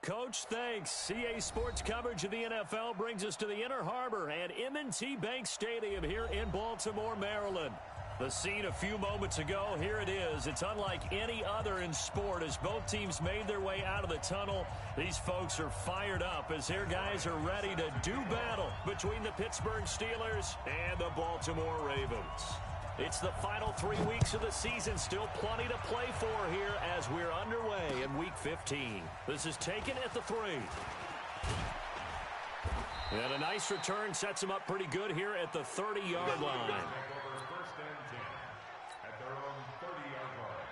Coach. Thanks. CA Sports coverage of the NFL brings us to the Inner Harbor and M&T Bank Stadium here in Baltimore, Maryland. The scene a few moments ago, here it is. It's unlike any other in sport as both teams made their way out of the tunnel. These folks are fired up as their guys are ready to do battle between the Pittsburgh Steelers and the Baltimore Ravens. It's the final 3 weeks of the season. Still plenty to play for here as we're underway in Week 15. This is taken at the 3. And a nice return sets them up pretty good here at the 30-yard line. First and 10 at their own 30-yard line.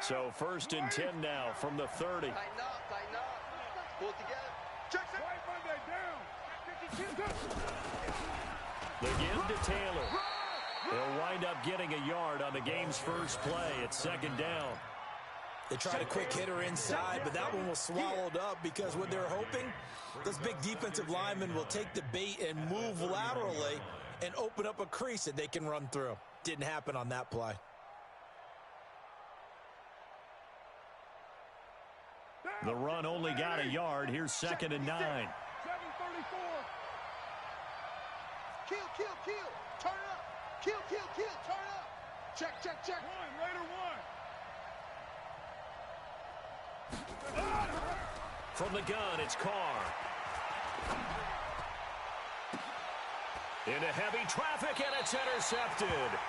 So first and 10 now from the 30. Tighten up. Pull it together. Check it. Monday down. The give to Taylor. They'll wind up getting a yard on the game's first play. It's second down. They tried a quick hitter inside, but that one was swallowed up because what they're hoping, those big defensive linemen will take the bait and move laterally and open up a crease that they can run through. Didn't happen on that play. The run only got a yard. Here's second and 9. 7:34. Kill. Turn up. Kill. Turn up. Check. One, later one. From the gun, it's Carr. Into heavy traffic, and it's intercepted.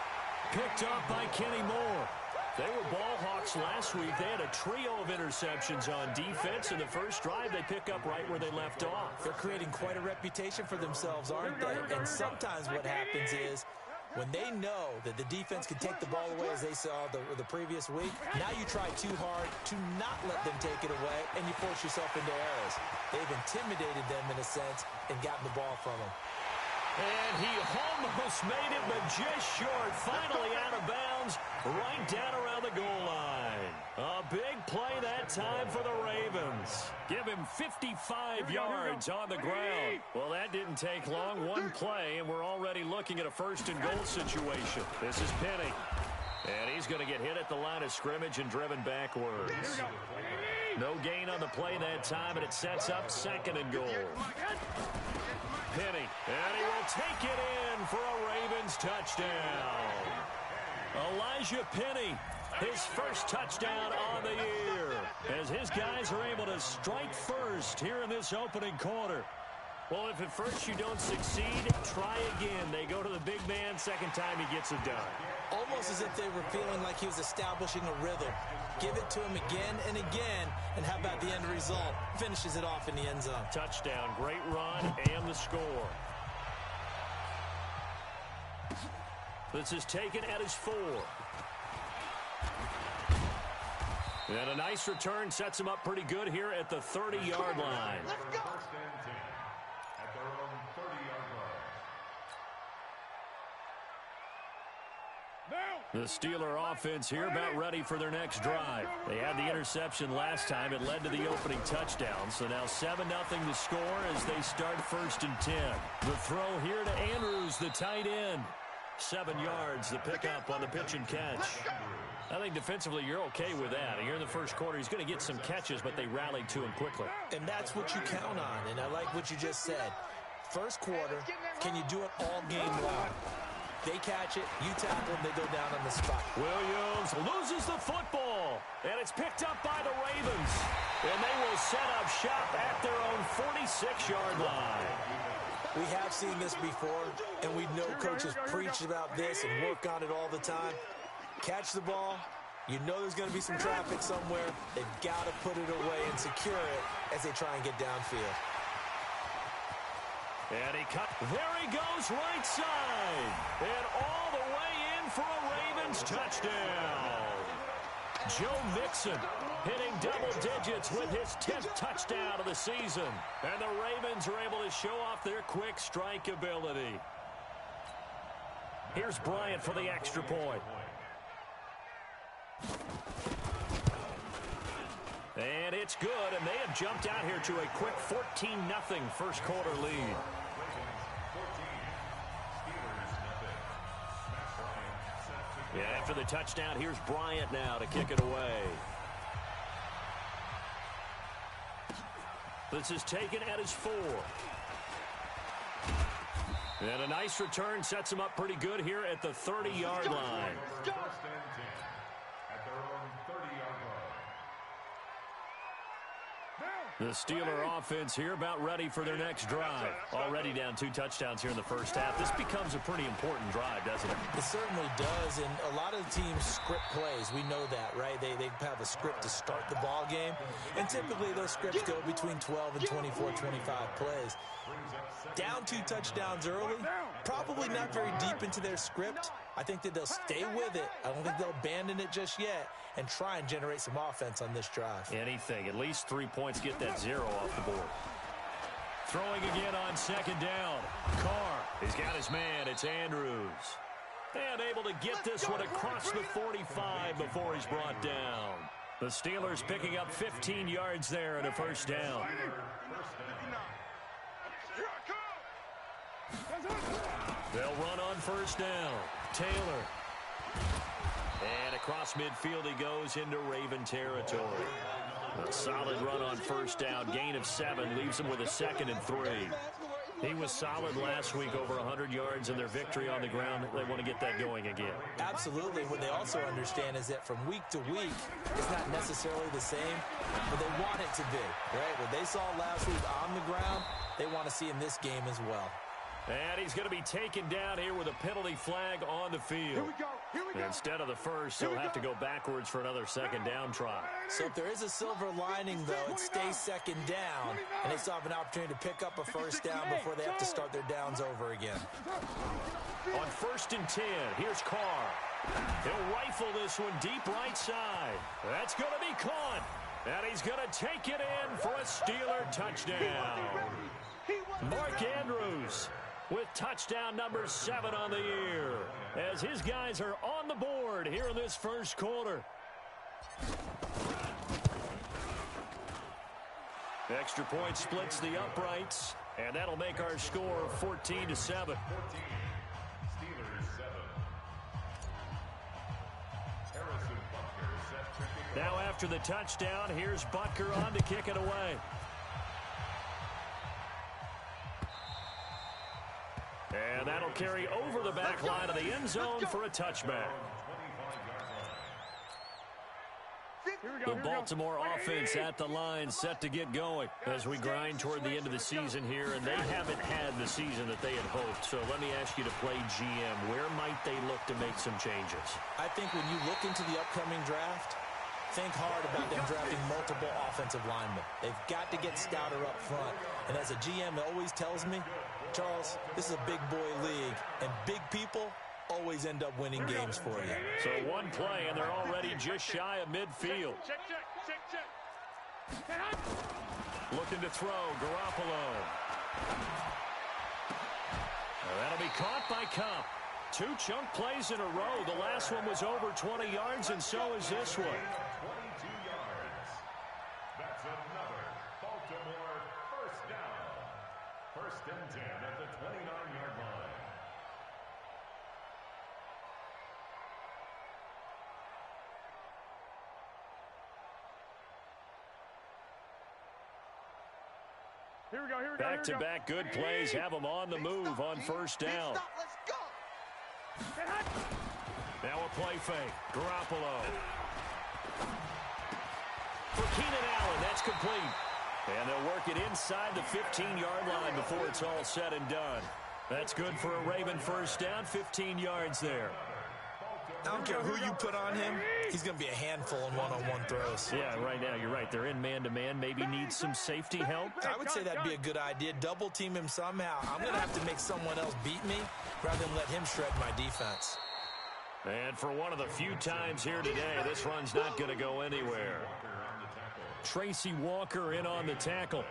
Picked up by Kenny Moore. They were ball hawks last week. They had a trio of interceptions on defense. In the first drive, they pick up right where they left off. They're creating quite a reputation for themselves, aren't they? And sometimes what happens is when they know that the defense can take the ball away, as they saw the previous week, now you try too hard to not let them take it away, and you force yourself into errors. They've intimidated them in a sense and gotten the ball from them. And he almost made it, but just short. Finally out of bounds, right down around the goal line. A big play that time for the Ravens. Give him 55 yards on the ground. Well, that didn't take long. One play, and we're already looking at a first and goal situation. This is Penny. And he's going to get hit at the line of scrimmage and driven backwards. No gain on the play that time, and it sets up second and goal. Penny, and he will take it in for a Ravens touchdown. Elijah Penny, his first touchdown on the year, as his guys are able to strike first here in this opening quarter. Well, if at first you don't succeed, try again. They go to the big man. Second time he gets it done. Almost as if they were feeling like he was establishing a rhythm. Give it to him again and again, and how about the end result? Finishes it off in the end zone. Touchdown, great run, and the score. This is taken at his 4. And a nice return sets him up pretty good here at the 30-yard line. Let's go. First and 10 at their own 30-yard line. The Steeler offense here about ready for their next drive. They had the interception last time. It led to the opening touchdown. So now 7-0 to score as they start first and 10. The throw here to Andrews, the tight end. 7 yards, the pickup on the pitch and catch. I think defensively you're okay with that. Here in the first quarter, he's going to get some catches, but they rallied to him quickly. And that's what you count on, and I like what you just said. First quarter, can you do it all game long? They catch it, you tackle them, they go down on the spot. Williams loses the football, and it's picked up by the Ravens. And they will set up shop at their own 46-yard line. We have seen this before, and we know coaches preach about this and work on it all the time. Catch the ball. You know there's going to be some traffic somewhere. They've got to put it away and secure it as they try and get downfield. And he cut. There he goes right side. And all the way in for a Ravens touchdown. Joe Mixon hitting double digits with his 10th touchdown of the season. And the Ravens are able to show off their quick strike ability. Here's Bryant for the extra point. And it's good, and they have jumped out here to a quick 14-0 first quarter lead. After the touchdown, here's Bryant now to kick it away. This is taken at his 4. And a nice return sets him up pretty good here at the 30-yard line. First and 10 at their own 30-yard line. The Steeler offense here about ready for their next drive. Already down 2 touchdowns here in the first half. This becomes a pretty important drive, doesn't it? It certainly does, and a lot of the teams script plays. We know that, right? They have a script to start the ball game, and typically those scripts go between 12 and 24, 25 plays. Down 2 touchdowns early, probably not very deep into their script. I think that they'll stay with it. I don't think they'll abandon it just yet and try and generate some offense on this drive. Anything. At least 3 points, get that 0 off the board. Throwing again on second down. Carr, he's got his man. It's Andrews. And able to get this one across the 45 before he's brought down. The Steelers picking up 15 yards there and a first down. They'll run on first down. Taylor. And across midfield he goes into Raven territory. A solid run on first down. Gain of 7 leaves him with a 2nd and 3. He was solid last week, over 100 yards in their victory on the ground. They want to get that going again. Absolutely. What they also understand is that from week to week, it's not necessarily the same, but they want it to be, right? What they saw last week on the ground, they want to see in this game as well. And he's going to be taken down here with a penalty flag on the field. Here we go. Instead of the first, he'll have to go backwards for another second down try. So if there is a silver lining, though, it stays second down, and they still have an opportunity to pick up a first down before they have to start their downs over again. On 1st and 10, here's Carr. He'll rifle this one deep right side. That's going to be caught. And he's going to take it in for a Steeler touchdown. Mark Andrews with touchdown number 7 on the year, as his guys are on the board here in this first quarter. Extra point splits the uprights, and that'll make our score 14-7. 14. Steelers 7. Harrison Butker set to kick Now after the touchdown, here's Butker on to kick it away. And that'll carry over the back line of the end zone for a touchback. The Baltimore offense at the line, set to get going as we grind toward the end of the season here, and they haven't had the season that they had hoped. So let me ask you to play GM. Where might they look to make some changes? I think when you look into the upcoming draft, think hard about them drafting multiple offensive linemen. They've got to get stouter up front. And as a GM always tells me, Charles, this is a big boy league, and big people always end up winning games for you. So one play, and they're already just shy of midfield. Looking to throw, Garoppolo. That'll be caught by Kupp. 2 chunk plays in a row. The last one was over 20 yards, and so is this one. 22 yards. That's another Baltimore first down. 1st and 10 at the 29-yard line. Back-to-back good plays have them on the move on first down. Let's go. Now a play fake. Garoppolo. For Keenan Allen, that's complete. And they'll work it inside the 15-yard line before it's all said and done. That's good for a Raven first down, 15 yards there. I don't care who you put on him, he's going to be a handful in one-on-one throws. Yeah, right now, you're right. They're in man-to-man. Maybe need some safety help. I would say that'd be a good idea. Double team him somehow. I'm going to have to make someone else beat me rather than let him shred my defense. And for one of the few times here today, this run's not going to go anywhere. Tracy Walker in on the tackle.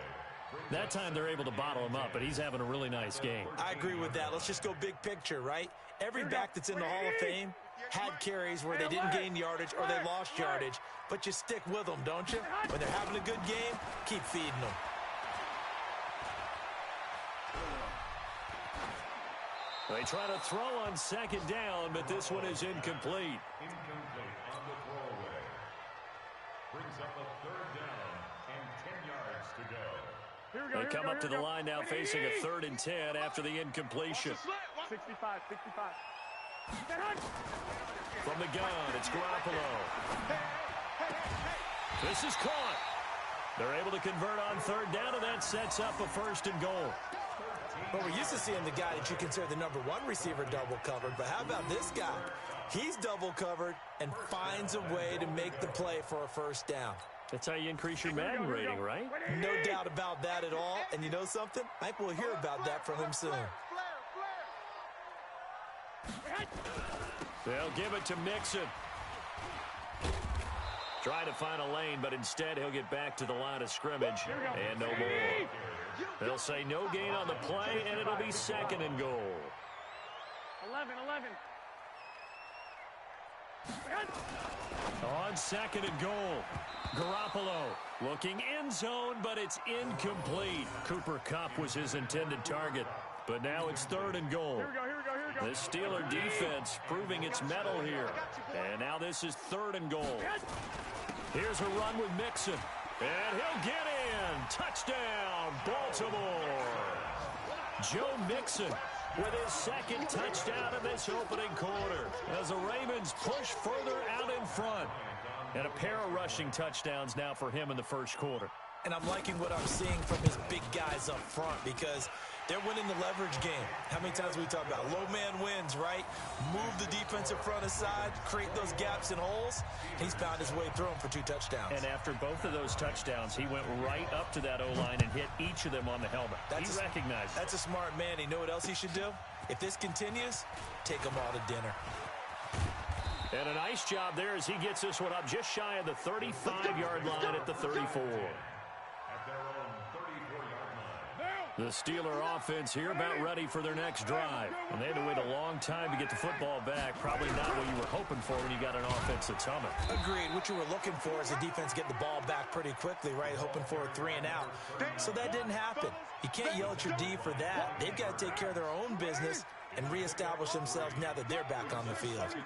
That time they're able to bottle him up, but he's having a really nice game. I agree with that. Let's just go big picture, right? Every back that's in the Hall of Fame had carries where they didn't gain yardage or they lost yardage, but you stick with them, don't you? When they're having a good game, keep feeding them. They try to throw on second down, but this one is incomplete. Incomplete on the throwaway. Brings up a third down and 10 yards to go. They come up to the line now facing a 3rd and 10 after the incompletion. 65. From the gun, it's Garoppolo. This is caught. They're able to convert on 3rd down, and that sets up a 1st and goal. Well, we're used to seeing the guy that you consider the number 1 receiver double covered, but how about this guy? He's double covered and finds a way to make the play for a 1st down. That's how you increase your Madden rating, right? No doubt about that at all. And you know something? I think we'll hear about that from him soon. They'll give it to Mixon. Trying to find a lane, but instead he'll get back to the line of scrimmage and no more. They'll say no gain on the play, and it'll be 2nd and goal. 11. On 2nd and goal, Garoppolo looking end zone, but it's incomplete. Cooper Kupp was his intended target, but now it's 3rd and goal. Here we go. The Steeler defense proving its mettle here. And now this is 3rd and goal. Here's a run with Mixon. And he'll get in. Touchdown, Baltimore. Joe Mixon with his 2nd touchdown in this opening quarter as the Ravens push further out in front. And a pair of rushing touchdowns now for him in the 1st quarter. And I'm liking what I'm seeing from his big guys up front because they're winning the leverage game. How many times we talk about low man wins, right? Move the defensive front aside, create those gaps and holes. He's found his way through them for 2 touchdowns. And after both of those touchdowns, he went right up to that O-line and hit each of them on the helmet. He recognized it. That's a smart man. You know what else he should do? If this continues, take them all to dinner. And a nice job there as he gets this one up just shy of the 35-yard line at the 34. The Steeler offense here about ready for their next drive. And they had to wait a long time to get the football back. Probably not what you were hoping for when you got an offense that's humming. Agreed. What you were looking for is the defense get the ball back pretty quickly, right? Hoping for a 3 and out. So that didn't happen. You can't yell at your D for that. They've got to take care of their own business and reestablish themselves now that they're back on the field.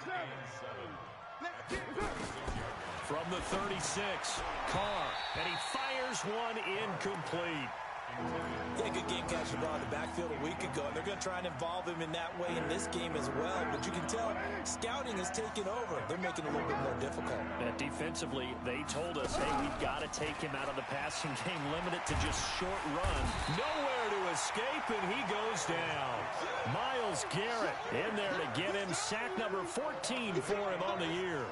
From the 36, Carr. And he fires one incomplete. Yeah, good game catch the ball in the backfield a week ago, and they're going to try and involve him in that way in this game as well. But you can tell scouting has taken over. They're making it a little bit more difficult. And defensively, they told us, hey, we've got to take him out of the passing game, limit it to just short run. Nowhere to escape, and he goes down. Myles Garrett in there to get him. Sack number 14 for him on the year.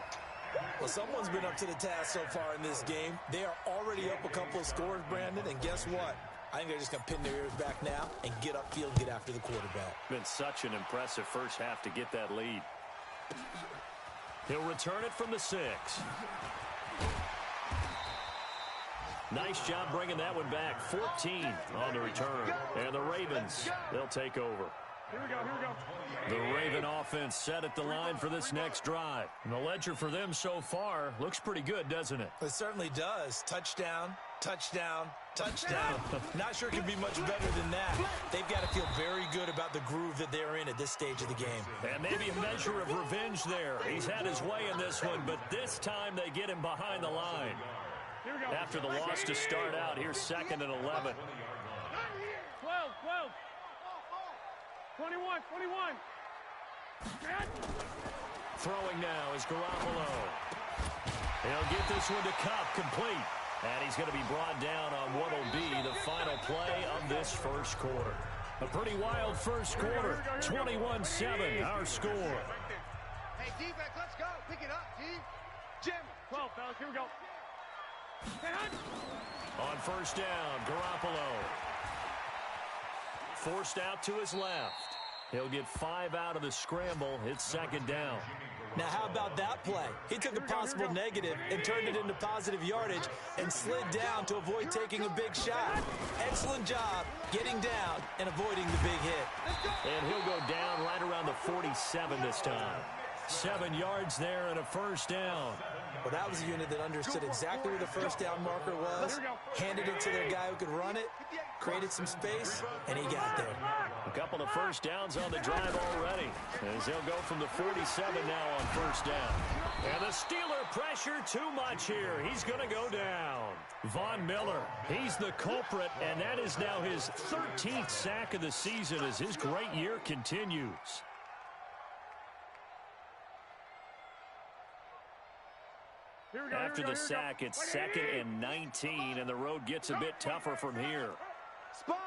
Well, someone's been up to the task so far in this game. They are already up a couple of scores, Brandon, and guess what? I think they're just going to pin their ears back now and get upfield, get after the quarterback. Been such an impressive first half to get that lead. He'll return it from the 6. Nice job bringing that one back. 14 on the return. And the Ravens, they'll take over. Here we go. The Raven offense set at the line for this next drive. And the ledger for them so far looks pretty good, doesn't it? It certainly does. Touchdown, touchdown, touchdown. Not sure it can be much better than that. They've got to feel very good about the groove that they're in at this stage of the game. And maybe a measure of revenge there. He's had his way in this one, but this time they get him behind the line. After the loss to start out, here's 2nd and 11. 12. 21. Throwing now is Garoppolo. He'll get this one to Kupp, complete. And he's going to be brought down on what will be the final play of this 1st quarter. A pretty wild 1st quarter. 21-7, our score. Hey, defense, let's go. Pick it up, D. Jim. 12, fellas. Here we go. On 1st down, Garoppolo. Forced out to his left. He'll get 5 out of the scramble. It's 2nd down. Now, how about that play? He took a possible negative and turned it into positive yardage and slid down to avoid taking a big shot. Excellent job getting down and avoiding the big hit. And he'll go down right around the 47 this time. 7 yards there and a 1st down. Well, that was a unit that understood exactly where the 1st down marker was, handed it to their guy who could run it, created some space, and he got there. A couple of first downs on the drive already, as they'll go from the 47 now on first down. And the Steeler pressure too much here. He's going to go down. Von Miller, he's the culprit, and that is now his 13th sack of the season as his great year continues. After the sack, it's 2nd and 19, and the road gets a bit tougher from here. Sponge!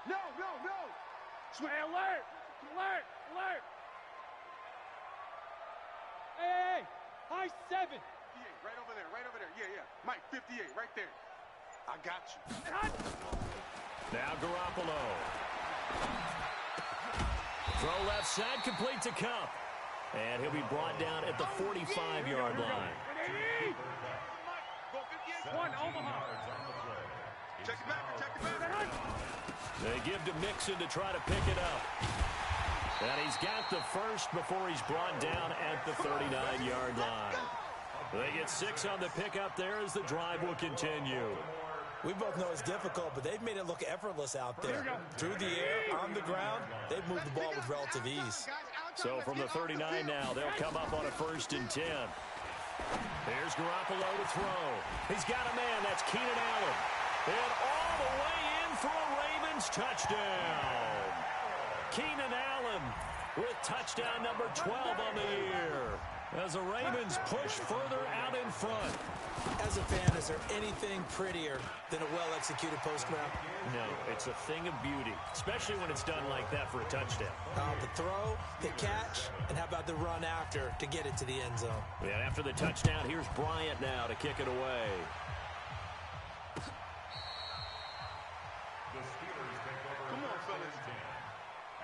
No! Hey, alert! Hey! High 7! 58, right over there. Yeah. Mike, 58, right there. I got you. Now Garoppolo. Throw left side, complete to Kupp. And he'll be brought down at the 45-yard line. Go 58. One, Omaha. Check it back. They give to Mixon to try to pick it up. And he's got the first before he's brought down at the 39-yard line. They get 6 on the pickup there as the drive will continue. We both know it's difficult, but they've made it look effortless out there. Through the air, on the ground, they've moved the ball with relative ease. So from the 39 now, they'll come up on a 1st and 10. Here's Garoppolo to throw. He's got a man. That's Keenan Allen. And all the way in for a Ravens touchdown. Keenan Allen with touchdown number 12 on the year, as the Ravens push further out in front. As a fan, is there anything prettier than a well-executed post route? No, it's a thing of beauty, especially when it's done like that for a touchdown. The throw, the catch, and how about the run after to get it to the end zone? And after the touchdown, here's Bryant now to kick it away. The Steelers take over. Come on, fellas.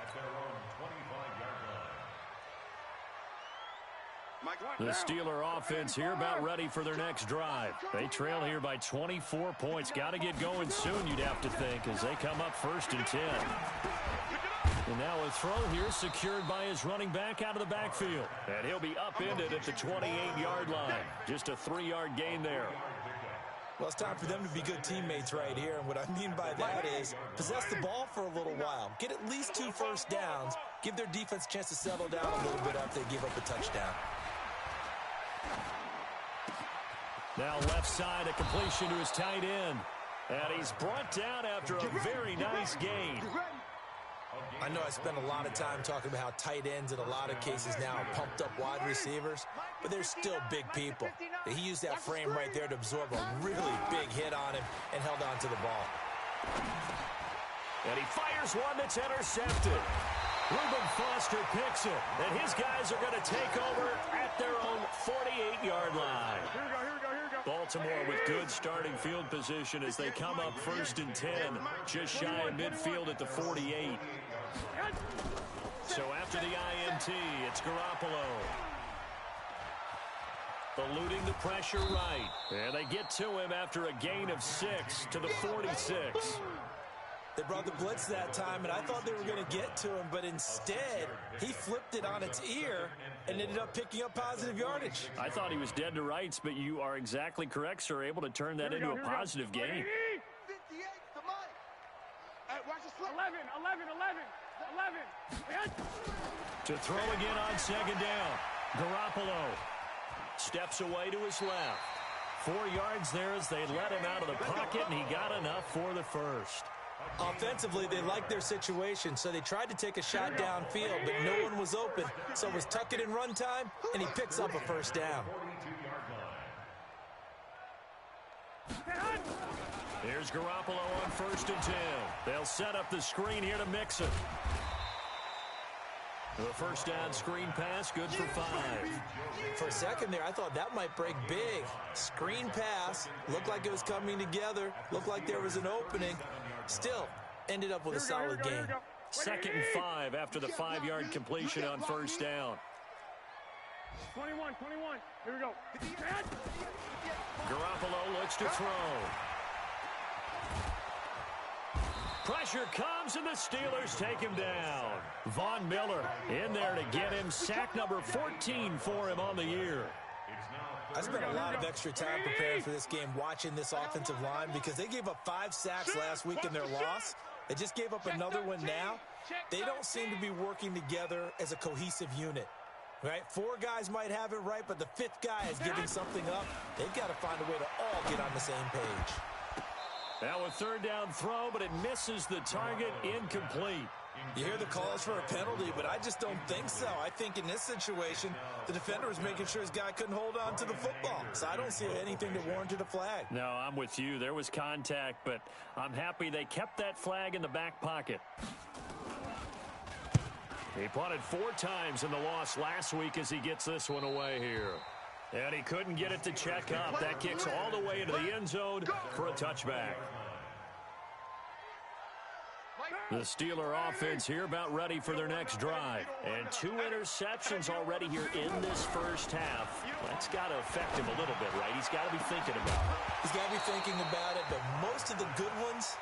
At their own 25-yard line. The Steeler offense here about ready for their next drive. They trail here by 24 points. Got to get going soon, you'd have to think, as they come up 1st and 10. And now a throw here secured by his running back out of the backfield. And he'll be upended at the 28-yard line. Just a 3-yard gain there. Well, it's time for them to be good teammates right here. And what I mean by that is possess the ball for a little while. Get at least 2 first downs. Give their defense a chance to settle down a little bit after they give up a touchdown. Now left side, a completion to his tight end. And he's brought down after a very nice gain. I know I spend a lot of time talking about how tight ends in a lot of cases now are pumped up wide receivers, but they're still big people. He used that frame right there to absorb a really big hit on him and held on to the ball. And he fires one that's intercepted. Reuben Foster picks it, and his guys are going to take over at their own 48-yard line. Here we go. Baltimore with good starting field position as they come up 1st and 10, just shy of midfield at the 48. So after the INT, it's Garoppolo. Eluding the pressure right. And they get to him after a gain of 6 to the 46. They brought the blitz that time, and I thought they were going to get to him, but instead, he flipped it on its ear and ended up picking up positive yardage. I thought he was dead to rights, but you are exactly correct, sir, able to turn that into a positive gain. 58 to Mike. Hey, watch the slip. 11. To throw again on 2nd down. Garoppolo steps away to his left. 4 yards there as they let him out of the pocket, and he got enough for the first. Offensively, they liked their situation, so they tried to take a shot downfield, but no one was open. So it was tuck it in run time, and he picks up a first down. Here's Garoppolo on 1st and 10. They'll set up the screen here to Mixon. The first down screen pass, good for 5. For a second there, I thought that might break big. Screen pass, looked like it was coming together, looked like there was an opening. Still, ended up with a solid game. 2nd and 5 after the 5-yard completion on 1st down. 21. Here we go. Garoppolo looks to throw. Pressure comes, and the Steelers take him down. Von Miller in there to get him sack number 14 for him on the year. I spent a lot of extra time preparing for this game watching this offensive line because they gave up 5 sacks last week in their loss. They just gave up another one now. They don't seem to be working together as a cohesive unit. Right? 4 guys might have it right, but the 5th guy is giving something up. They've got to find a way to all get on the same page. Now a third down throw, but it misses the target, incomplete. You hear the calls for a penalty, but I just don't think so. I think in this situation, the defender was making sure his guy couldn't hold on to the football. So I don't see anything that warranted a flag. No, I'm with you. There was contact, but I'm happy they kept that flag in the back pocket. He punted 4 times in the loss last week as he gets this one away here. And he couldn't get it to check up. That kicks all the way into the end zone for a touchback. The Steeler offense here about ready for their next drive. And 2 interceptions already here in this first half. That's got to affect him a little bit, right? He's got to be thinking about it. He's got to be thinking about it, but most of the good ones,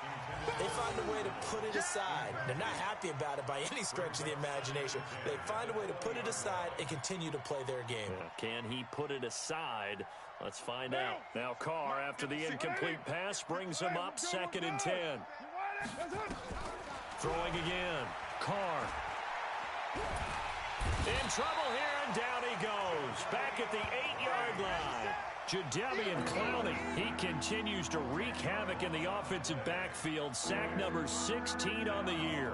they find a way to put it aside. They're not happy about it by any stretch of the imagination. They find a way to put it aside and continue to play their game. Can he put it aside? Let's find out. Now Carr, after the incomplete pass, brings him up 2nd and 10. Throwing again. Carr. In trouble here, and down he goes. Back at the 8-yard line. Jadeveon Clowney, he continues to wreak havoc in the offensive backfield. Sack number 16 on the year.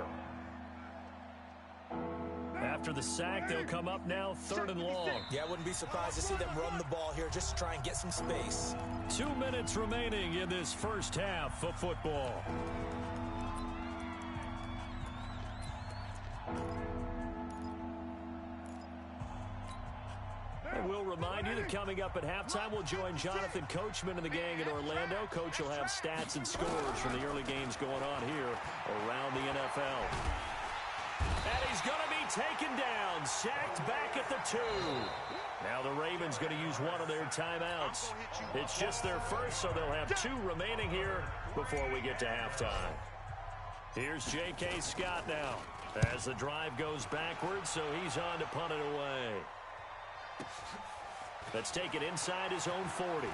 After the sack, they'll come up now 3rd and long. Yeah, I wouldn't be surprised to see them run the ball here just to try and get some space. 2 minutes remaining in this first half of football. And we'll remind you that coming up at halftime, we'll join Jonathan Coachman and the gang in Orlando. Coach will have stats and scores from the early games going on here around the NFL. And he's going to be taken down, sacked back at the 2. Now the Ravens going to use one of their timeouts. It's just their first, so they'll have 2 remaining here before we get to halftime. Here's J.K. Scott now as the drive goes backwards, so he's on to punt it away. Let's take it inside his own 40.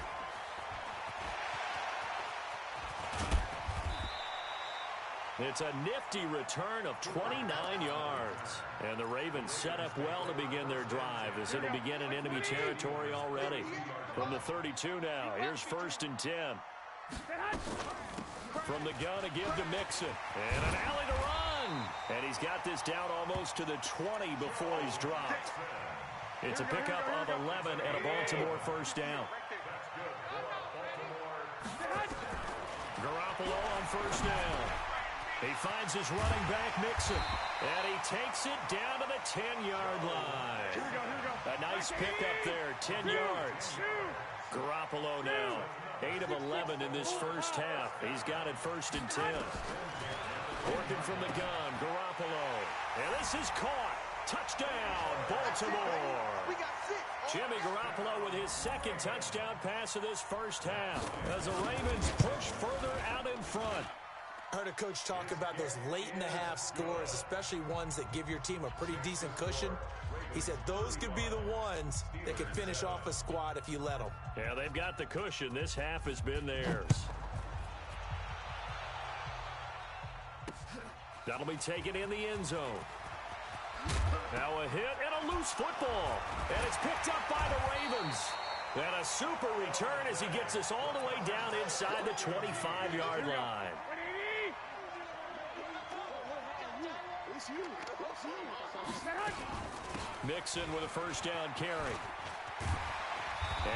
It's a nifty return of 29 yards. And the Ravens set up well to begin their drive as it'll begin in enemy territory already. From the 32 now, here's 1st and 10. From the gun, a give to Mixon. And an alley to run. And he's got this down almost to the 20 before he's dropped. It's a pickup of 11 and a Baltimore first down. Garoppolo on 1st down. He finds his running back, Mixon. And he takes it down to the 10-yard line. A nice pickup there, 10 yards. Garoppolo now, 8 of 11 in this first half. He's got it 1st and 10. Working from the gun, Garoppolo. And this is caught. Touchdown, Baltimore. Jimmy Garoppolo with his 2nd touchdown pass of this first half as the Ravens push further out in front. I heard a coach talk about those late-in-the-half scores, especially ones that give your team a pretty decent cushion. He said those could be the ones that could finish off a squad if you let them. Yeah, they've got the cushion. This half has been theirs. That'll be taken in the end zone. Now a hit and a loose football. And it's picked up by the Ravens. And a super return as he gets this all the way down inside the 25-yard line. Mixon with a first down carry.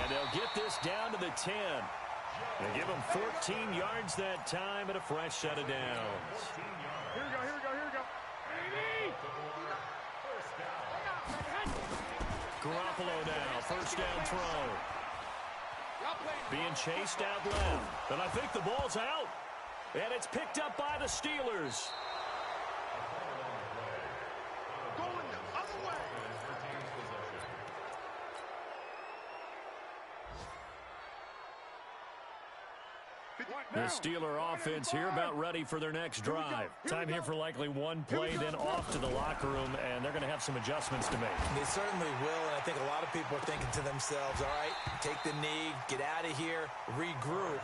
And they'll get this down to the 10. They give him 14 yards that time and a fresh set of downs. Here we go, here we go, here we go. Garoppolo now, first down throw. Being chased out left. And I think the ball's out. And it's picked up by the Steelers. Going the other way. The Steeler offense here about ready for their next drive. Time here for likely one play, then off to the locker room, and they're going to have some adjustments to make. They certainly will, and I think a lot of people are thinking to themselves, all right, take the knee, get out of here, regroup.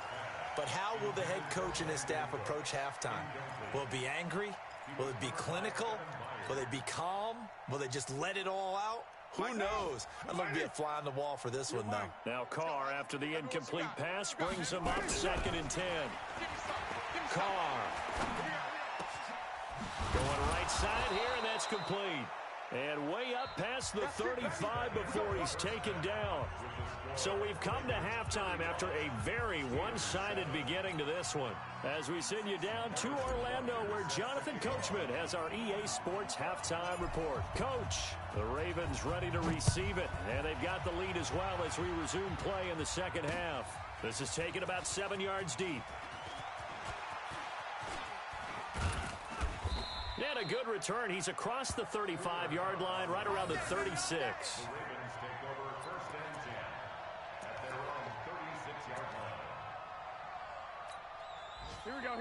But how will the head coach and his staff approach halftime? Will it be angry? Will it be clinical? Will they be calm? Will they just let it all out? Who knows? I'd love to be a fly on the wall for this one, though. Now Carr, after the incomplete pass, brings him up 2nd and 10. Carr. Going right side here, and that's complete. And way up past the 35 before he's taken down. So we've come to halftime after a very one-sided beginning to this one. As we send you down to Orlando, where Jonathan Coachman has our EA Sports halftime report. Coach, the Ravens ready to receive it, and they've got the lead as well as we resume play in the second half. This is taken about 7 yards deep. And a good return. He's across the 35-yard line, right around the 36.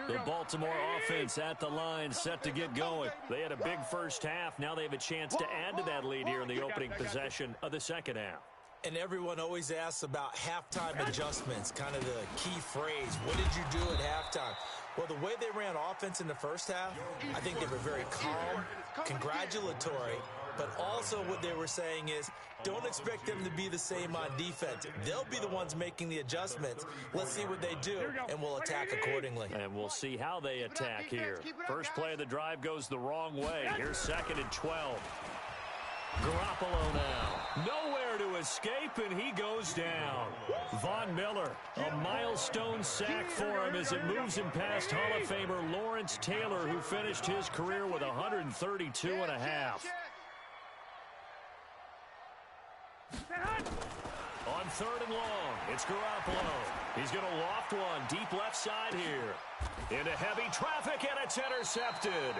The Baltimore offense at the line, set to get going. They had a big first half. Now they have a chance to add to that lead here in the opening possession of the second half. And everyone always asks about halftime adjustments, kind of the key phrase. What did you do at halftime? Well, the way they ran offense in the first half, I think they were very calm, congratulatory, but also what they were saying is, don't expect them to be the same on defense. They'll be the ones making the adjustments. Let's see what they do, and we'll attack accordingly. And we'll see how they attack here. First play of the drive goes the wrong way. Here's 2nd and 12. Garoppolo now. Nowhere to escape, and he goes down. Von Miller, a milestone sack for him as it moves him past Hall of Famer Lawrence Taylor, who finished his career with 132 and a half. On 3rd and long, it's Garoppolo. He's going to loft one deep left side here. Into heavy traffic, and it's intercepted.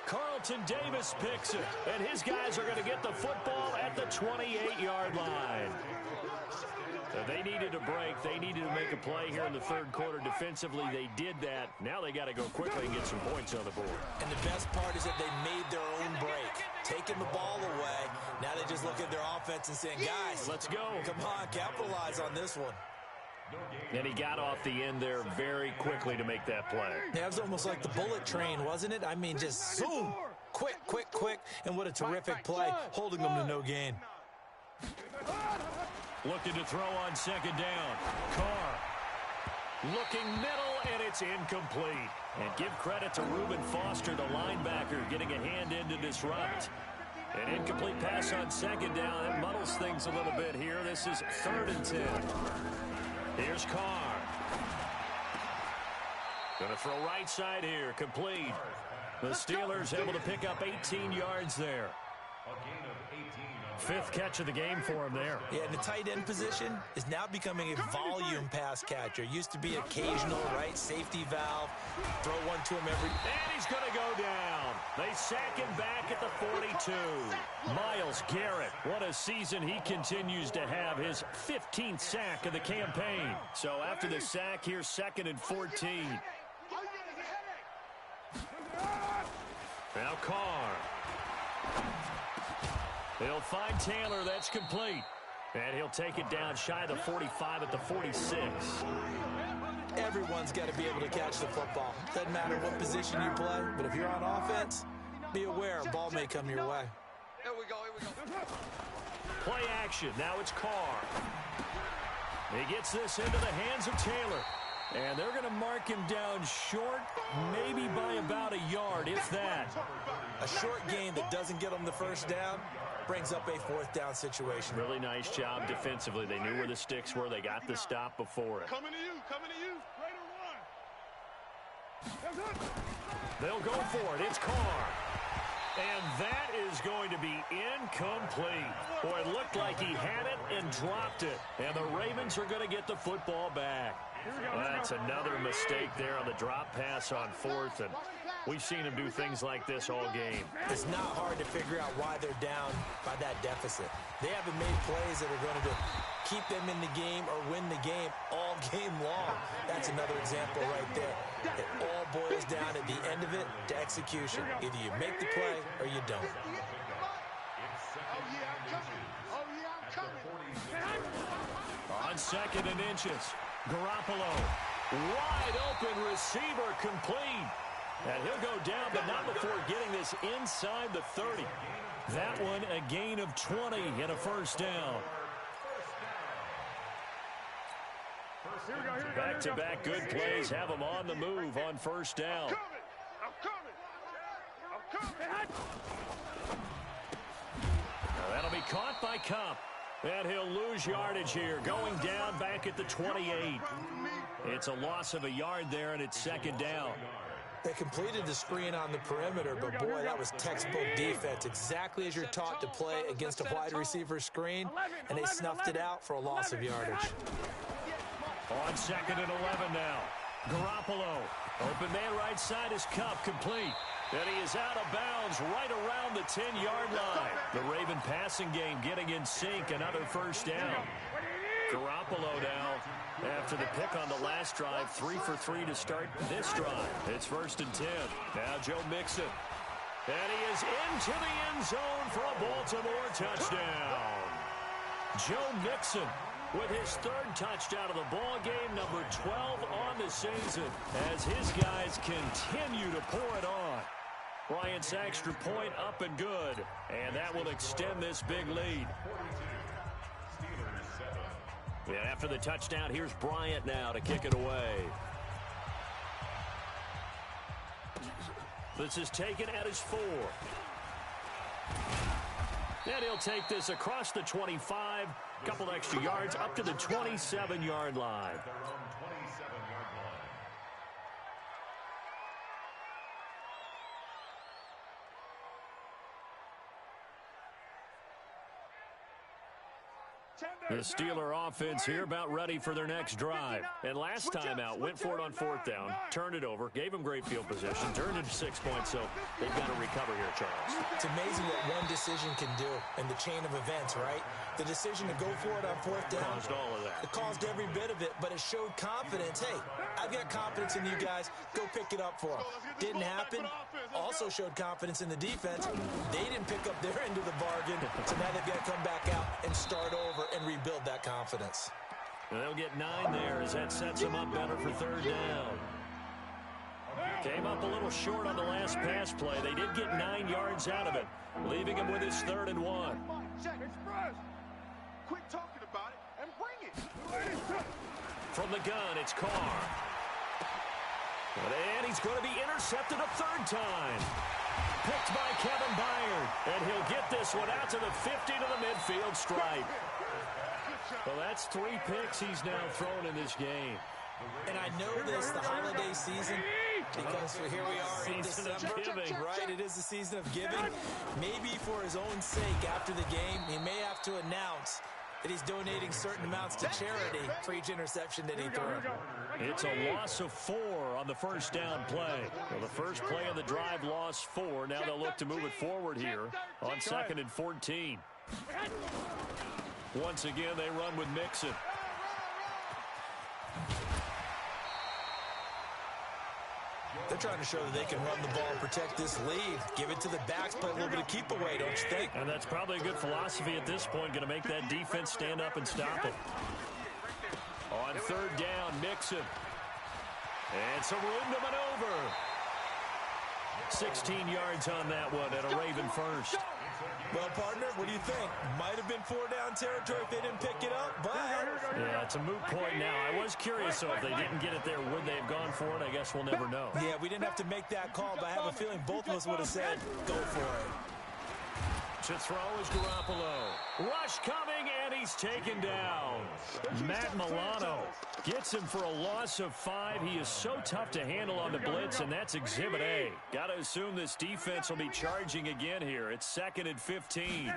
Carlton Davis picks it, and his guys are going to get the football at the 28-yard line. They needed a break. They needed to make a play here in the third quarter. Defensively, they did that. Now they got to go quickly and get some points on the board. And the best part is that they made their own break, taking the ball away. Now they just look at their offense and saying, guys, let's go. Come on, capitalize on this one. And he got off the end there very quickly to make that play. Yeah, it was almost like the bullet train, wasn't it? I mean, just zoom, quick, quick, quick, and what a terrific play, holding them to no gain. Looking to throw on 2nd down. Carr looking middle, and it's incomplete. And give credit to Reuben Foster, the linebacker, getting a hand in to disrupt. An incomplete pass on 2nd down. It muddles things a little bit here. This is 3rd and 10. Here's Carr. Going to throw right side here. Complete. The Steelers able to pick up 18 yards there. 5th catch of the game for him there. Yeah, and the tight end position is now becoming a volume pass catcher. Used to be occasional, right? Safety valve. Throw one to him every... And he's going to go down. They sack him back at the 42. Myles Garrett, what a season he continues to have. His 15th sack of the campaign. So after the sack, here's 2nd and 14. Now Carr. He'll find Taylor. That's complete. And he'll take it down shy of the 45 at the 46. Everyone's got to be able to catch the football. Doesn't matter what position you play, but if you're on offense, be aware a ball may come your way. Here we go, here we go. Play action. Now it's Carr. He gets this into the hands of Taylor. And they're going to mark him down short, maybe by about a yard, if that. A short gain that doesn't get them the first down brings up a 4th down situation. Really nice job defensively. They knew where the sticks were. They got the stop before it. Coming to you, Raider one. They'll go for it. It's Carr. And that is going to be incomplete. Boy, it looked like he had it and dropped it. And the Ravens are going to get the football back. That's another mistake there on the drop pass on 4th. And we've seen him do things like this all game. It's not hard to figure out why they're down by that deficit. They haven't made plays that are going to keep them in the game or win the game all game long. That's another example right there. It all boils down at the end of it to execution. Either you make the play or you don't. On 2nd and inches, Garoppolo Wide open receiver complete. And he'll go down, but not before getting this inside the 30. That one a gain of 20 and a first down. Back-to-back good plays have them on the move on first down. I'm coming. That'll be caught by Kupp. And he'll lose yardage here, going down back at the 28. It's a loss of a yard there, and it's second down. They completed the screen on the perimeter, but boy, that was textbook defense, exactly as you're taught to play against a wide receiver screen, and they snuffed it out for a loss of yardage. On second and 11 now. Garoppolo. Open man right side is Kupp, complete. And he is out of bounds right around the 10-yard line. The Raven passing game getting in sync, another first down. Garoppolo now, after the pick on the last drive, 3 for 3 to start this drive. It's first and 10. Now Joe Mixon. And he is into the end zone for a Baltimore touchdown. Joe Mixon with his third touchdown of the ball game, number 12 on the season, as his guys continue to pour it on. Bryant's extra point up and good, and that will extend this big lead. And after the touchdown, here's Bryant now to kick it away. This is taken at his 4. And he'll take this across the 25, couple extra yards up to the 27-yard line. The Steeler offense here about ready for their next drive. And last time out, went for it on fourth down, turned it over, gave them great field position, turned it to 6 points, so they've got to recover here, Charles. It's amazing what one decision can do in the chain of events, right? The decision to go for it on fourth down. Caused all of that. It caused every bit of it, but it showed confidence. Hey, I've got confidence in you guys. Go pick it up for them. Didn't happen. Also showed confidence in the defense. They didn't pick up their end of the bargain, so now they've got to come back out and start over and rebuild that confidence. And they'll get 9 there as that sets them up better for third down. Came up a little short on the last pass play. They did get 9 yards out of it, leaving him with his 3rd and 1. Quit talking about it and bring it. From the gun, it's Carr. And he's going to be intercepted a 3rd time. Picked by Kevin Byard. And he'll get this one out to the 50 to the midfield stripe. Well, that's 3 picks he's now thrown in this game. And I know this, the holiday season, because here we are in December, right? It is the season of giving. Maybe for his own sake, after the game, he may have to announce that he's donating certain amounts to charity for each interception that he threw. It's a loss of 4 on the first down play. Well, the first play of the drive lost 4. Now they'll look to move it forward here on 2nd and 14. Once again, they run with Mixon. They're trying to show that they can run the ball and protect this lead. Give it to the backs, play a little bit of keep away, don't you think? And that's probably a good philosophy at this point, going to make that defense stand up and stop it. On 3rd down, Mixon. And some room to maneuver. 16 yards on that one and a Raven first. Well, partner, what do you think? Might have been 4-down territory if they didn't pick it up, but... Yeah, it's a moot point now. I was curious, so if they didn't get it there, would they have gone for it? I guess we'll never know. Yeah, we didn't have to make that call, but I have a feeling both of us would have said, go for it. To throw is Garoppolo. Rush coming, and he's taken down. Matt Milano gets him for a loss of 5. He is so tough to handle on the blitz, and that's Exhibit A. Got to assume this defense will be charging again here. It's 2nd and 15. And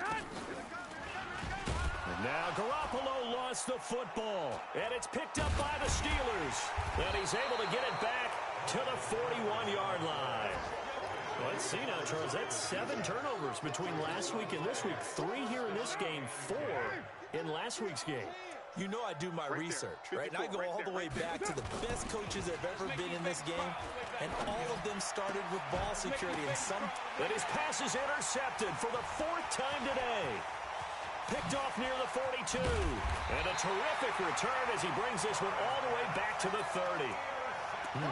now Garoppolo lost the football, and it's picked up by the Steelers. And he's able to get it back to the 41-yard line. Let's see now, Charles. That's 7 turnovers between last week and this week. 3 here in this game, 4 in last week's game. You know I do my research, right? And I go all the way back to the best coaches that have ever been in this game, and all of them started with ball security. And his pass is intercepted for the 4th time today. Picked off near the 42. And a terrific return as he brings this one all the way back to the 30.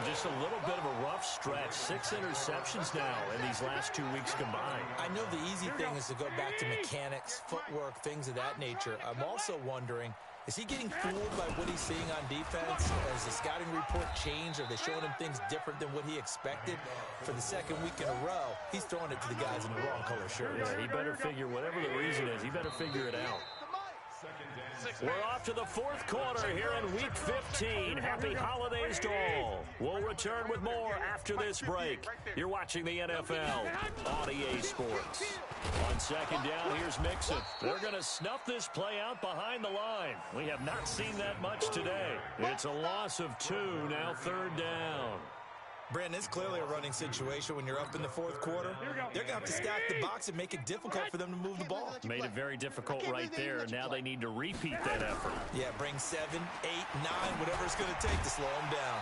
Just a little bit of a rough stretch. 6 interceptions now in these last 2 weeks combined. I know the easy thing is to go back to mechanics, footwork, things of that nature. I'm also wondering, is he getting fooled by what he's seeing on defense? Has the scouting report changed? Are they showing him things different than what he expected? For the second week in a row, he's throwing it to the guys in the wrong color shirts. Yeah, he better figure, whatever the reason is, he better figure it out. We're off to the fourth quarter here in Week 15. Happy holidays to all. We'll return with more after this break. You're watching the NFL on EA Sports. On second down, here's Mixon. They're going to snuff this play out behind the line. We have not seen that much today. It's a loss of 2, now third down. Brandon, it's clearly a running situation when you're up in the fourth quarter. They're going to have to stack the box and make it difficult for them to move the ball. Made it very difficult right there. Now they need to repeat that effort. Yeah, bring 7, 8, 9, whatever it's going to take to slow them down.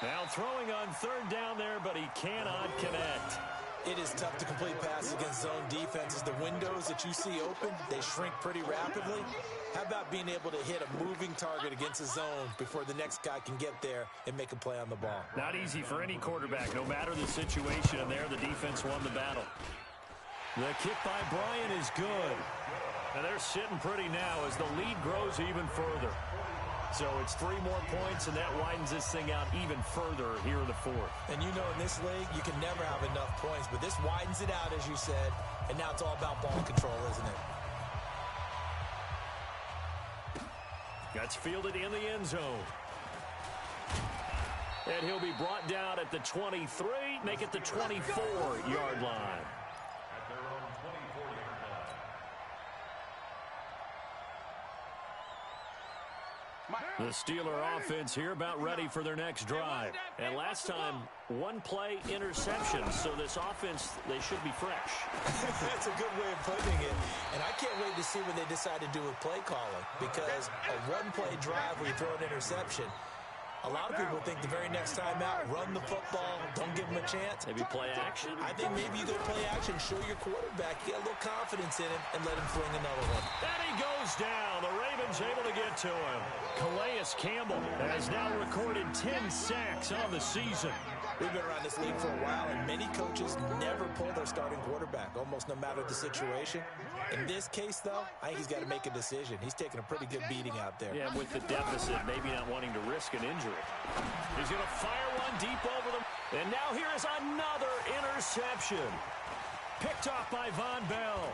Now throwing on third down there, but he cannot connect. It is tough to complete passes against zone defenses. The windows that you see open, they shrink pretty rapidly. How about being able to hit a moving target against a zone before the next guy can get there and make a play on the ball? Not easy for any quarterback, no matter the situation. And there, the defense won the battle. The kick by Bryant is good. And they're sitting pretty now as the lead grows even further. So it's 3 more points, and that widens this thing out even further here in the fourth. And you know, in this league, you can never have enough points, but this widens it out, as you said, and now it's all about ball control, isn't it? That's fielded in the end zone. And he'll be brought down at the 23, make it the 24-yard line. At their own 24-yard line. The Steeler offense here about ready for their next drive. And last time, 1-play interception. So this offense, they should be fresh. That's a good way of putting it. And I can't wait to see what they decide to do with play calling. Because a 1-play drive where you throw an interception, a lot of people think the very next time out, run the football, don't give them a chance. Maybe play action? I think maybe you go play action, show your quarterback, get a little confidence in him, and let him fling another one. And he goes down. The Ravens able to get to him. Calais Campbell has now recorded 10 sacks on the season. We've been around this league for a while, and many coaches never pull their starting quarterback, almost no matter the situation. In this case, though, I think he's got to make a decision. He's taking a pretty good beating out there. Yeah, with the deficit, maybe not wanting to risk an injury. He's going to fire one deep over them. And now here is another interception. Picked off by Von Bell.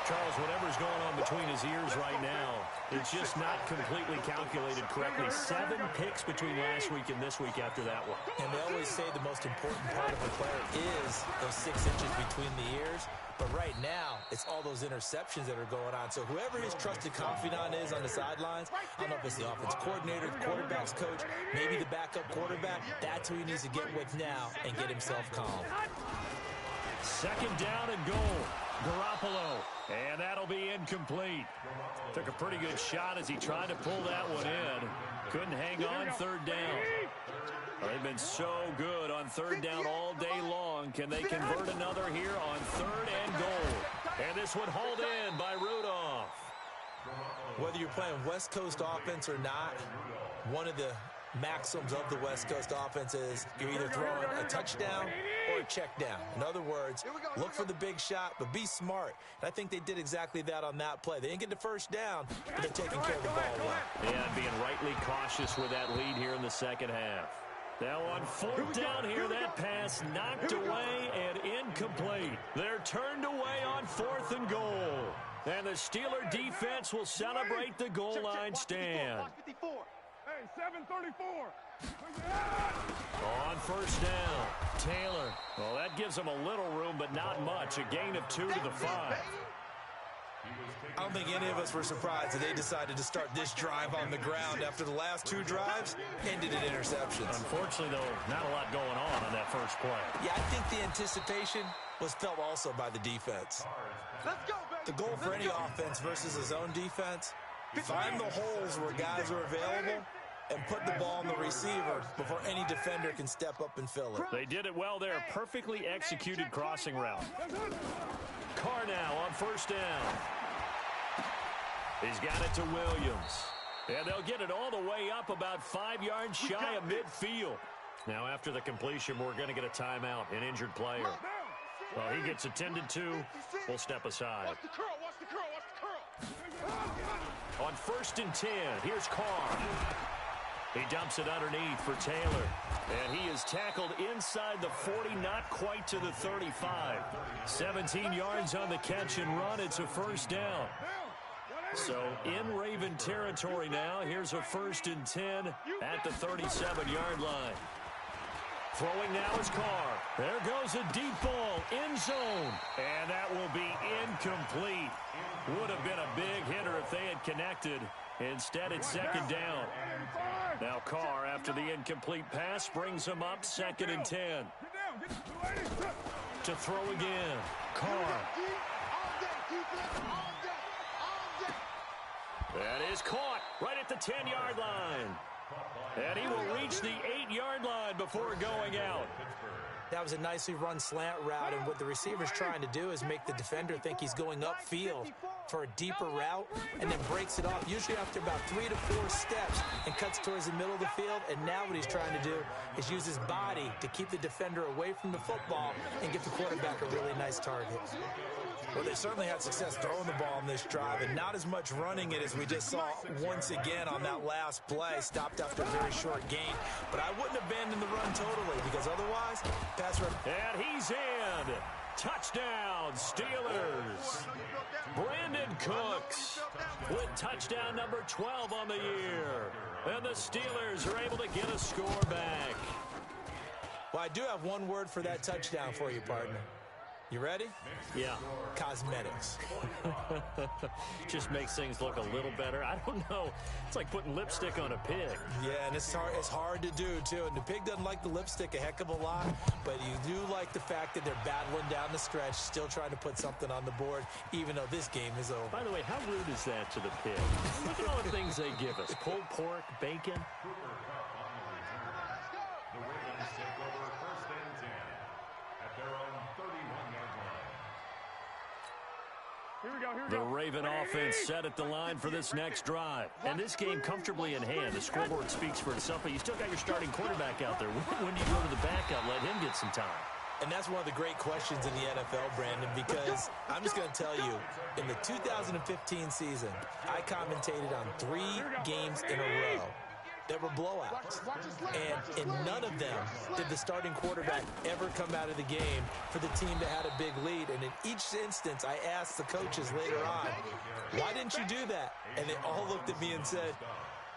Charles, whatever's going on between his ears right now, it's just not completely calculated correctly. 7 picks between last week and this week after that one. And they always say the most important part of a player is those 6 inches between the ears. But right now, it's all those interceptions that are going on. So whoever his trusted confidant is on the sidelines, I don't know if it's the offense coordinator, the quarterback's coach, maybe the backup quarterback, that's who he needs to get with now and get himself calm. Second down and goal. Garoppolo. And that'll be incomplete. Took a pretty good shot as he tried to pull that one in. Couldn't hang on third down. They've been so good on third down all day long. Can they convert another here on third and goal? And this one hauled in by Rudolph. Whether you're playing West Coast offense or not, one of the maxims of the West Coast offense is you're either throwing a touchdown or a check down. In other words, look for the big shot, but be smart. And I think they did exactly that on that play. They didn't get the first down, but they're taking care of the ball well. Yeah, being rightly cautious with that lead here in the second half. Now on fourth down here, that pass knocked away and incomplete. They're turned away on fourth and goal. And the Steeler defense will celebrate the goal line stand. Hey, 734. On first down, Taylor. Well, that gives them a little room, but not much. A gain of 2 to the 5. I don't think any of us were surprised that they decided to start this drive on the ground after the last 2 drives ended in interceptions. Unfortunately, though, not a lot going on that first play. Yeah, I think the anticipation was felt also by the defense. Let's go, baby. The goal for any offense versus a zone defense, find the holes where guys are available and put the ball on the receiver before any defender can step up and fill it. They did it well there. Perfectly executed crossing route. Carr now on first down. He's got it to Williams. And they'll get it all the way up about 5 yards shy of midfield. Now, after the completion, we're going to get a timeout, an injured player. Well, he gets attended to. We'll step aside. Watch the curl, watch the curl, watch the curl. On 1st and 10, here's Carr. He dumps it underneath for Taylor. And he is tackled inside the 40, not quite to the 35. 17 yards on the catch and run. It's a first down. So in Raven territory now. Here's a 1st and 10 at the 37-yard line. Throwing now is Carr. There goes a deep ball, end zone. And that will be incomplete. Would have been a big hitter if they had connected. Instead, it's 2nd down. Now Carr, after the incomplete pass, brings him up 2nd and 10. To throw again. Carr. That is caught right at the 10-yard line. And he will reach the 8-yard line before going out. That was a nicely run slant route, and what the receiver's trying to do is make the defender think he's going upfield for a deeper route and then breaks it off, usually after about 3 to 4 steps, and cuts towards the middle of the field. And now what he's trying to do is use his body to keep the defender away from the football and give the quarterback a really nice target. Well, they certainly had success throwing the ball on this drive, and not as much running it as we just saw once again on that last play. Stopped after a very short gain. But I wouldn't abandon the run totally, because otherwise, pass rush. And he's in. Touchdown, Steelers. Brandon Cooks with touchdown number 12 on the year. And the Steelers are able to get a score back. Well, I do have one word for that touchdown for you, partner. You ready? Yeah. Cosmetics. Just makes things look a little better. I don't know. It's like putting lipstick on a pig. Yeah, and it's hard to do, too. And the pig doesn't like the lipstick a heck of a lot, but you do like the fact that they're battling down the stretch, still trying to put something on the board, even though this game is over. By the way, how rude is that to the pig? Look at all the things they give us. Pulled pork, bacon. The Ravens take over 1st and 10 at their own 31-yard line. Here we go, here we The go. Raven offense set at the line for this next drive. And this game comfortably in hand. The scoreboard speaks for itself, but you still got your starting quarterback out there. When do you go to the backup, let him get some time? And that's one of the great questions in the NFL, Brandon, because I'm just going to tell you, in the 2015 season, I commentated on 3 games in a row that were blowouts. And in none of them did the starting quarterback ever come out of the game for the team that had a big lead. And in each instance, I asked the coaches later on, why didn't you do that? And they all looked at me and said,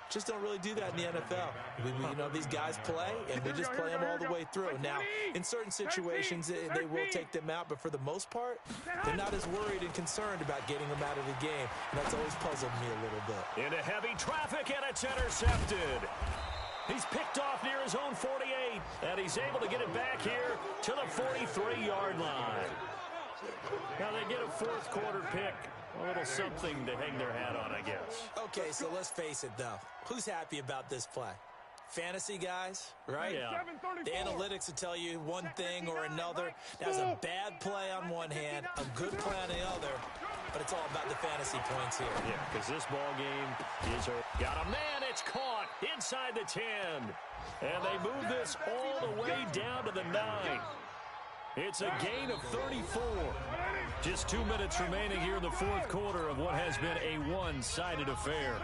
just don't really do that in the NFL. You know, these guys play, and we just play them all the way through. Now, in certain situations, they will take them out, but for the most part, they're not as worried and concerned about getting them out of the game, and that's always puzzled me a little bit. Into heavy traffic, and it's intercepted. He's picked off near his own 48, and he's able to get it back here to the 43-yard line. Now they get a 4th quarter pick. A little something to hang their hat on, I guess. Okay, so let's face it, though. Who's happy about this play? Fantasy guys, right? Yeah. The analytics will tell you one thing or another. That was a bad play on one hand, a good play on the other, but it's all about the fantasy points here. Yeah, because this ball game is got a man. It's caught inside the 10. And they move this all the way down to the 9. It's a gain of 34. Just 2 minutes remaining here in the 4th quarter of what has been a one-sided affair.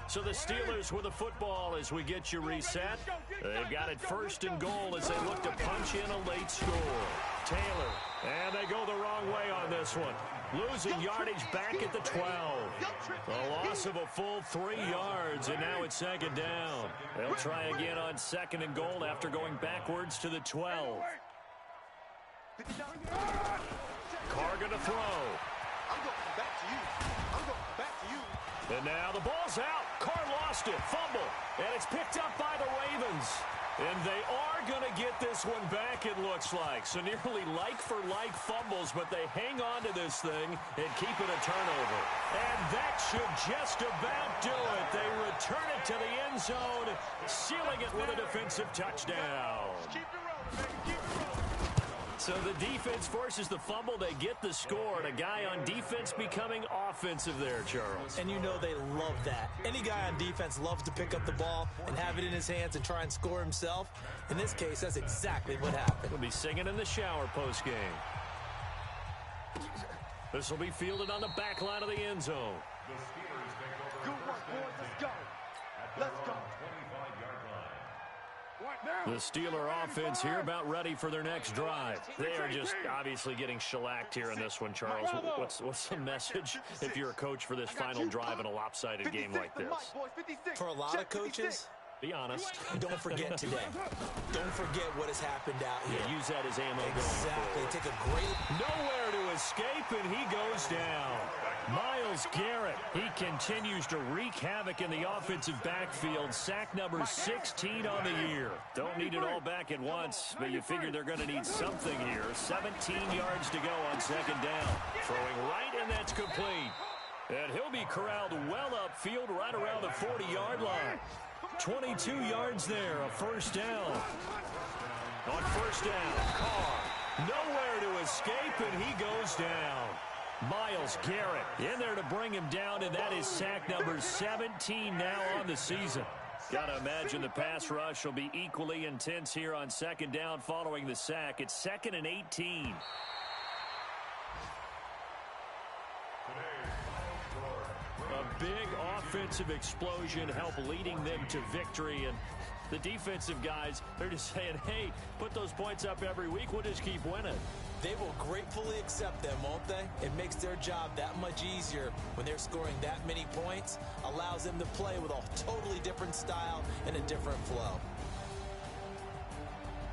So the Steelers with the football as we get you reset. They've got it 1st and goal as they look to punch in a late score. Taylor, and they go the wrong way on this one. Losing yardage back at the 12. A loss of a full 3 yards, and now it's 2nd down. They'll try again on 2nd and goal after going backwards to the 12. Carr gonna throw. I'm going back to you. I'm going back to you. And now the ball's out. Carr lost it. Fumble. And it's picked up by the Ravens. And they are going to get this one back, it looks like. So nearly like-for-like fumbles, but they hang on to this thing and keep it a turnover. And that should just about do it. They return it to the end zone, sealing it with a defensive touchdown. Keep it rolling, baby. Keep it rolling. So the defense forces the fumble. They get the score, and a guy on defense becoming offensive there, Charles. And you know they love that. Any guy on defense loves to pick up the ball and have it in his hands and try and score himself. In this case, that's exactly what happened. He'll be singing in the shower postgame. This will be fielded on the back line of the end zone. The Steelers take over. Good work, boys. Let's go. Let's go. 25-yard line. The Steeler offense here about ready for their next drive. They are just obviously getting shellacked here in this one, Charles. What's the message if you're a coach for this final drive in a lopsided game like this? For a lot of coaches, be honest. Don't forget today. Don't forget what has happened out here. Yeah, use that as ammo Exactly. going forward. Take a great... Nowhere to escape, and he goes down. Myles Garrett, he continues to wreak havoc in the offensive backfield. Sack number 16 on the year. Don't need it all back at once, but you figure they're going to need something here. 17 yards to go on second down. Throwing right, and that's complete. And he'll be corralled well upfield right around the 40-yard line. 22 yards there, a first down. On first down, Carr. Nowhere to escape, and he goes down. Myles Garrett in there to bring him down, and that is sack number 17 now on the season. Got to imagine the pass rush will be equally intense here on second down following the sack. It's 2nd and 18. A big offensive explosion help leading them to victory, and the defensive guys, they're just saying, hey, put those points up every week, we'll just keep winning. They will gratefully accept them, won't they? It makes their job that much easier when they're scoring that many points, allows them to play with a totally different style and a different flow.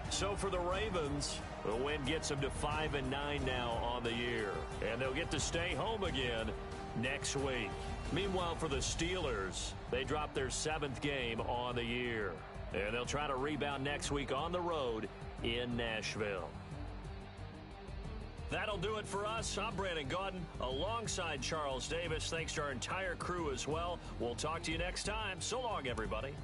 So for the Ravens, the win gets them to 5-9 now on the year, and they'll get to stay home again next week. Meanwhile, for the Steelers, they dropped their 7th game on the year, and they'll try to rebound next week on the road in Nashville. That'll do it for us. I'm Brandon Gaudin alongside Charles Davis. Thanks to our entire crew as well. We'll talk to you next time. So long, everybody.